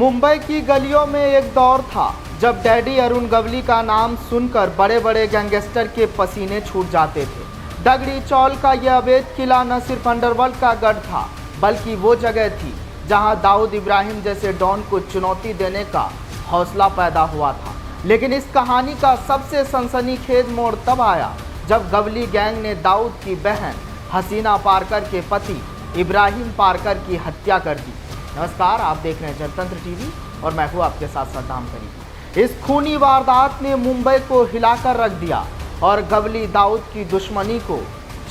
मुंबई की गलियों में एक दौर था जब डैडी अरुण गवली का नाम सुनकर बड़े बड़े गैंगस्टर के पसीने छूट जाते थे। दगड़ी चौल का यह अवैध किला न सिर्फ अंडरवर्ल्ड का गढ़ था, बल्कि वो जगह थी जहां दाऊद इब्राहिम जैसे डॉन को चुनौती देने का हौसला पैदा हुआ था। लेकिन इस कहानी का सबसे सनसनीखेज मोड़ तब आया जब गवली गैंग ने दाऊद की बहन हसीना पारकर के पति इब्राहिम पारकर की हत्या कर दी। नमस्कार, आप देख रहे हैं जनतंत्र टीवी और मैं हूं आपके साथ सद्दाम करीम। इस खूनी वारदात ने मुंबई को हिलाकर रख दिया और गवली दाऊद की दुश्मनी को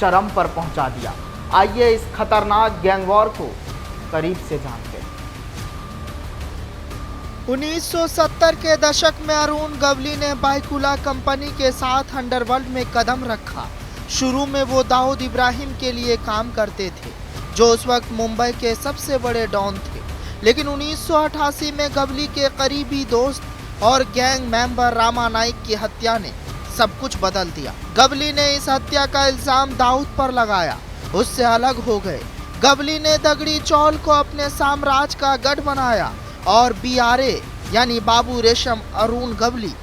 चरम पर पहुंचा दिया। आइए इस खतरनाक गैंग वॉर को करीब से जानते हैं। 1970 के दशक में अरुण गवली ने बायकुला कंपनी के साथ अंडरवर्ल्ड में कदम रखा। शुरू में वो दाऊद इब्राहिम के लिए काम करते थे, जो उस वक्त मुंबई के सबसे बड़े डॉन थे। लेकिन 1988 में गवली के करीबी दोस्त और गैंग मेंबर रामा नाइक की हत्या ने सब कुछ बदल दिया। गवली ने इस हत्या का इल्जाम दाऊद पर लगाया, उससे अलग हो गए। गवली ने दगड़ी चौल को अपने साम्राज्य का गढ़ बनाया और BRA यानी बाबू रेशम अरुण गवली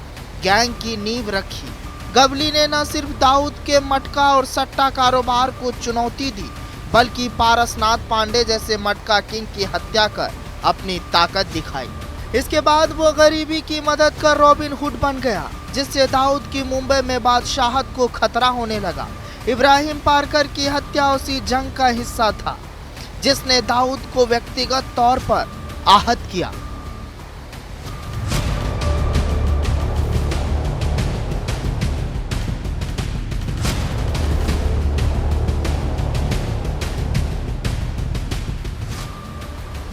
गैंग की नींव रखी। गवली ने न सिर्फ दाऊद के मटका और सट्टा कारोबार को चुनौती दी, बल्कि पारसनाथ पांडे जैसे मटका किंग की हत्या कर अपनी ताकत दिखाई। इसके बाद वो गरीबी की मदद कर रॉबिन हुड बन गया, जिससे दाऊद की मुंबई में बादशाहत को खतरा होने लगा। इब्राहिम पारकर की हत्या उसी जंग का हिस्सा था जिसने दाऊद को व्यक्तिगत तौर पर आहत किया।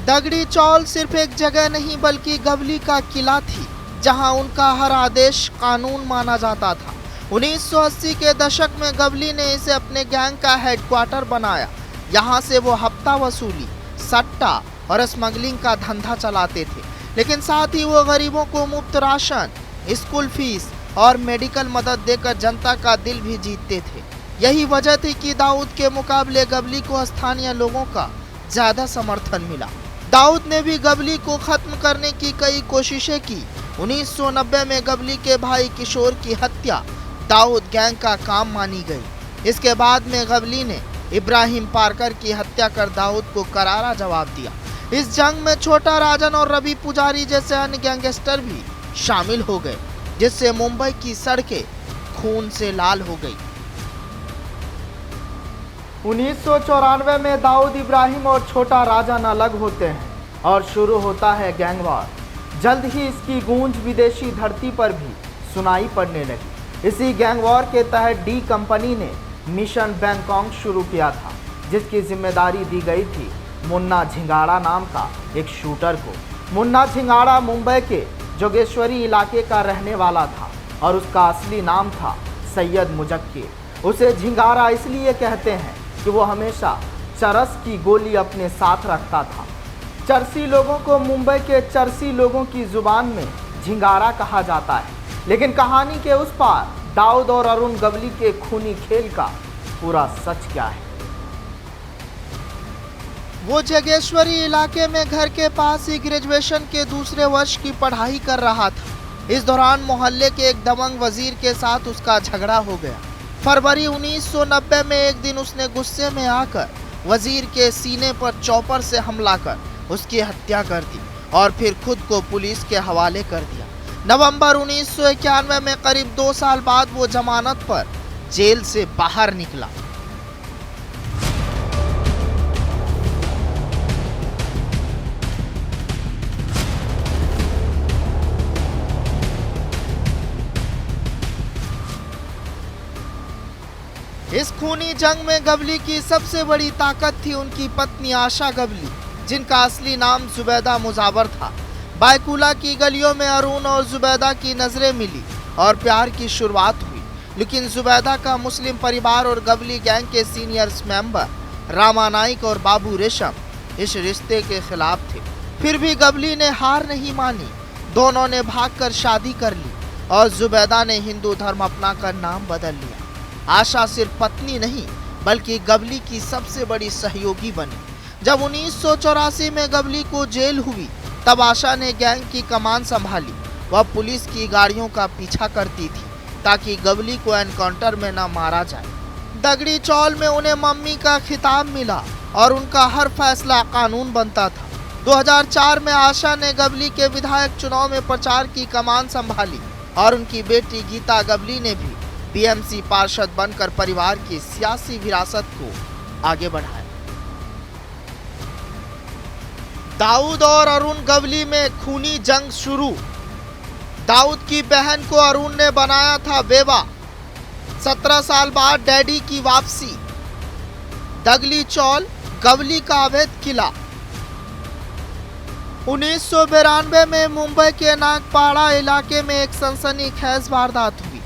दगड़ी चौल सिर्फ एक जगह नहीं बल्कि गवली का किला थी, जहां उनका हर आदेश कानून माना जाता था। 1980 के दशक में गवली ने इसे अपने गैंग का हेडक्वार्टर बनाया। यहां से वो हफ्ता वसूली, सट्टा और स्मगलिंग का धंधा चलाते थे। लेकिन साथ ही वो गरीबों को मुफ्त राशन, स्कूल फीस और मेडिकल मदद देकर जनता का दिल भी जीतते थे। यही वजह थी कि दाऊद के मुकाबले गवली को स्थानीय लोगों का ज्यादा समर्थन मिला। दाऊद ने भी गवली को खत्म करने की कई कोशिशें की। 1990 में गवली के भाई किशोर की हत्या दाऊद गैंग का काम मानी गई। इसके बाद में गवली ने इब्राहिम पारकर की हत्या कर दाऊद को करारा जवाब दिया। इस जंग में छोटा राजन और रवि पुजारी जैसे अन्य गैंगस्टर भी शामिल हो गए, जिससे मुंबई की सड़कें खून से लाल हो गई। 1994 में दाऊद इब्राहिम और छोटा राजन अलग होते हैं और शुरू होता है गैंग वॉर। जल्द ही इसकी गूंज विदेशी धरती पर भी सुनाई पड़ने लगी। इसी गैंग वॉर के तहत डी कंपनी ने मिशन बैंकॉक शुरू किया था, जिसकी जिम्मेदारी दी गई थी मुन्ना झिंगाड़ा नाम का एक शूटर को। मुन्ना झिंगाड़ा मुंबई के जोगेश्वरी इलाके का रहने वाला था और उसका असली नाम था सैयद मुजक्किर। उसे झिंगाड़ा इसलिए कहते हैं कि वो हमेशा चरस की गोली अपने साथ रखता था। चरसी लोगों को मुंबई के चरसी लोगों की जुबान में झिंगारा कहा जाता है। लेकिन कहानी के उस पार दाऊद और अरुण गवली के खूनी खेल का पूरा सच क्या है? वो जोगेश्वरी इलाके में घर के पास ही ग्रेजुएशन के दूसरे वर्ष की पढ़ाई कर रहा था। इस दौरान मोहल्ले के एक दबंग वजीर के साथ उसका झगड़ा हो गया। फरवरी 1990 में एक दिन उसने गुस्से में आकर वजीर के सीने पर चॉपर से हमला कर उसकी हत्या कर दी और फिर खुद को पुलिस के हवाले कर दिया। नवंबर 1991 में करीब 2 साल बाद वो जमानत पर जेल से बाहर निकला। इस खूनी जंग में गवली की सबसे बड़ी ताकत थी उनकी पत्नी आशा गवली, जिनका असली नाम जुबैदा मुजावर था। बायकुला की गलियों में अरुण और जुबैदा की नजरें मिली और प्यार की शुरुआत हुई। लेकिन जुबैदा का मुस्लिम परिवार और गवली गैंग के सीनियर्स मेंबर रामा नाइक और बाबू रेशम इस रिश्ते के खिलाफ थे। फिर भी गवली ने हार नहीं मानी। दोनों ने भागकर शादी कर ली और जुबैदा ने हिंदू धर्म अपनाकर नाम बदल लिया। आशा सिर्फ पत्नी नहीं बल्कि गवली की सबसे बड़ी सहयोगी बनी। जब 1984 में गवली को जेल हुई तब आशा ने गैंग की कमान संभाली। वह पुलिस की गाड़ियों का पीछा करती थी ताकि गवली को एनकाउंटर में न मारा जाए। दगड़ी चौल में उन्हें मम्मी का खिताब मिला और उनका हर फैसला कानून बनता था। 2004 में आशा ने गवली के विधायक चुनाव में प्रचार की कमान संभाली और उनकी बेटी गीता गवली ने भी बीएमसी पार्षद बनकर परिवार की सियासी विरासत को आगे बढ़ाया। दाऊद और अरुण गवली में खूनी जंग शुरू। दाऊद की बहन को अरुण ने बनाया था बेवा। 17 साल बाद डैडी की वापसी। दगली चौल गवली का अवैध किला। 1992 में मुंबई के नागपाड़ा इलाके में एक सनसनीखेज वारदात हुई।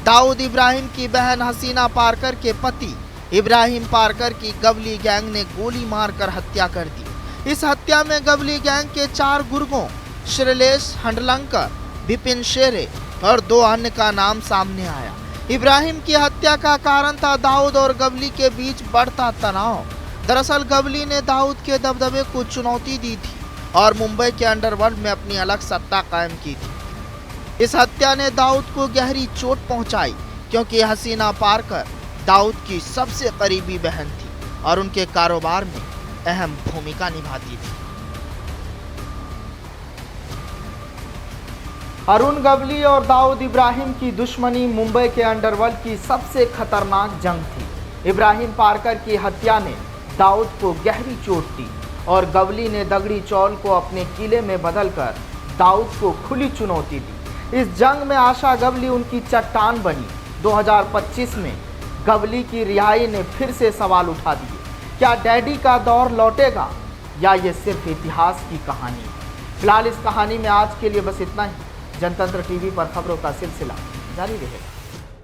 दाऊद इब्राहिम की बहन हसीना पारकर के पति इब्राहिम पारकर की गवली गैंग ने गोली मारकर हत्या कर दी। इस हत्या में गवली गैंग के 4 गुर्गों श्रीलेश हंडलंकर, विपिन शेरे और 2 अन्य का नाम सामने आया। इब्राहिम की हत्या का कारण था दाऊद और गवली के बीच बढ़ता तनाव। दरअसल गवली ने दाऊद के दबदबे को चुनौती दी थी और मुंबई के अंडरवर्ल्ड में अपनी अलग सत्ता कायम की थी। इस हत्या ने दाऊद को गहरी चोट पहुंचाई क्योंकि हसीना पारकर दाऊद की सबसे करीबी बहन थी और उनके कारोबार में अहम भूमिका निभाती थी। अरुण गवली और दाऊद इब्राहिम की दुश्मनी मुंबई के अंडरवर्ल्ड की सबसे खतरनाक जंग थी। इब्राहिम पारकर की हत्या ने दाऊद को गहरी चोट दी और गवली ने दगड़ी चौल को अपने किले में बदलकर दाऊद को खुली चुनौती दी। इस जंग में आशा गवली उनकी चट्टान बनी। 2025 में गवली की रिहाई ने फिर से सवाल उठा दिए। क्या डैडी का दौर लौटेगा या ये सिर्फ इतिहास की कहानी है? फिलहाल इस कहानी में आज के लिए बस इतना ही। जनतंत्र टीवी पर खबरों का सिलसिला जारी रहेगा।